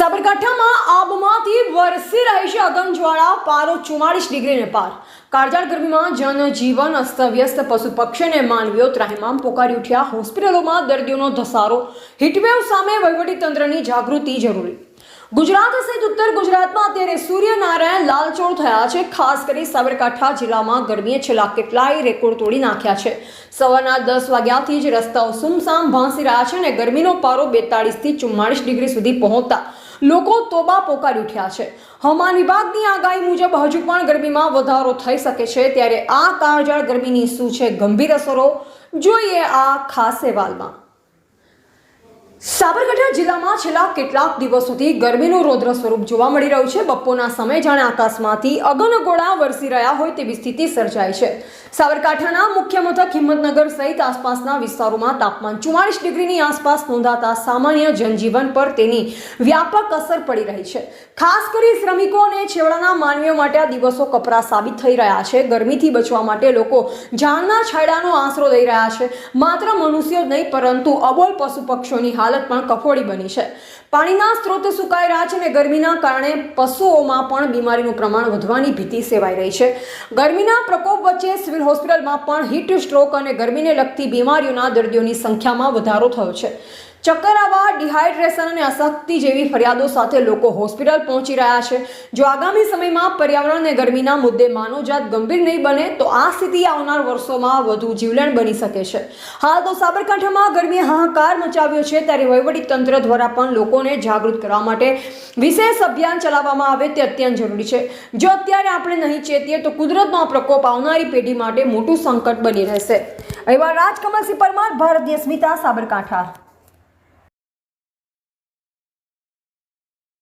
સાબરકાંઠામાં આબમાંથી વરસી રહી છે અગનજ્વાળા, પારો 44 ડિગ્રીને પાર। કાળઝાળ ગરમીમાં જનજીવન અસ્તવ્યસ્ત, પશુ પક્ષીને માનવીઓ ત્રાહિમામ પોકારી ઉઠ્યા। હોસ્પિટલોમાં દર્દીઓનો ધસારો, હીટવેવ સામે વહીવટીતંત્રની જાગૃતિ જરૂરી। ગુજરાત સહિત ઉત્તર ગુજરાતમાં અત્યારે સૂર્યનારાયણ લાલચોળ થયા છે। ખાસ કરી સાબરકાંઠા જિલ્લામાં ગરમીએ છેલ્લા કેટલાય રેકોર્ડ તોડી નાખ્યા છે। સવારના 10 વાગ્યાથી જ રસ્તાઓ સુમસામ ભાંસી રહ્યા છે અને ગરમીનો પારો 42 થી 44 ડિગ્રી સુધી પહોંચતા લોકો તોબા પોકારી ઉઠ્યા છે। હવામાન વિભાગની આગાહી મુજબ હજુ પણ ગરમીમાં વધારો થઈ શકે છે। ત્યારે આ કાળઝાળ ગરમીની શું છે ગંભીર અસરો, જોઈએ આ ખાસ અહેવાલમાં। સાબરકાંઠા જિલ્લામાં છેલ્લા કેટલાક દિવસોથી ગરમીનું રૌદ્ર સ્વરૂપ જોવા મળી રહ્યું છે। બપોરના સમયે જાણે આકાશમાંથી અગનગોળા વરસી રહ્યા હોય તેવી સ્થિતિ સર્જાઈ છે। સાબરકાંઠાના મુખ્ય મથક હિંમતનગર સહિત આસપાસના વિસ્તારોમાં તાપમાન 44 ડિગ્રીની આસપાસ નોંધાતા સામાન્ય જનજીવન પર તેની વ્યાપક અસર પડી રહી છે। ખાસ કરી શ્રમિકો અને છેવાડાના માનવીઓ માટે આ દિવસો કપરા સાબિત થઈ રહ્યા છે। ગરમીથી બચવા માટે લોકો ઝાડના છાંયડાનો આશરો લઈ રહ્યા છે। માત્ર મનુષ્યો જ નહીં પરંતુ અબોલ પશુ પક્ષીઓની હાલત પણ કફોડી બની છે। પાણીના સ્ત્રોત સુકાઈ રહ્યા છે અને ગરમીના કારણે પશુઓમાં પણ બીમારીનું પ્રમાણ વધવાની ભીતિ સેવાઈ રહી છે। ગરમીના પ્રકોપ વચ્ચે સિવિલ હોસ્પિટલમાં પણ હીટ સ્ટ્રોક અને ગરમીને લગતી બીમારીઓના દર્દીઓની સંખ્યામાં વધારો થયો છે। ચક્કર આવવા, ડિહાઇડ્રેશન અને અશક્તિ જેવી ફરિયાદો સાથે લોકો હોસ્પિટલ પહોંચી રહ્યા છે। જો આગામી સમયમાં પર્યાવરણ અને ગરમીના મુદ્દે માનવજાત ગંભીર નહીં બને તો આ સ્થિતિ આવનાર વર્ષોમાં વધુ જીવલેણ બની શકે છે। હાલ તો સાબરકાંઠામાં ગરમીએ હાહાકાર મચાવ્યો છે, ત્યારે વહીવટીતંત્ર દ્વારા પણ લોકોને જાગૃત કરવા માટે વિશેષ અભિયાન ચલાવવામાં આવે તે અત્યંત જરૂરી છે। જો અત્યારે આપણે નહીં ચેતીએ તો કુદરતનો આ પ્રકોપ આવનારી પેઢી માટે મોટું સંકટ બની રહેશે। અહેવાલ રાજકમલસિંહ પરમાર, ભારતીય સ્મિતા, સાબરકાંઠા।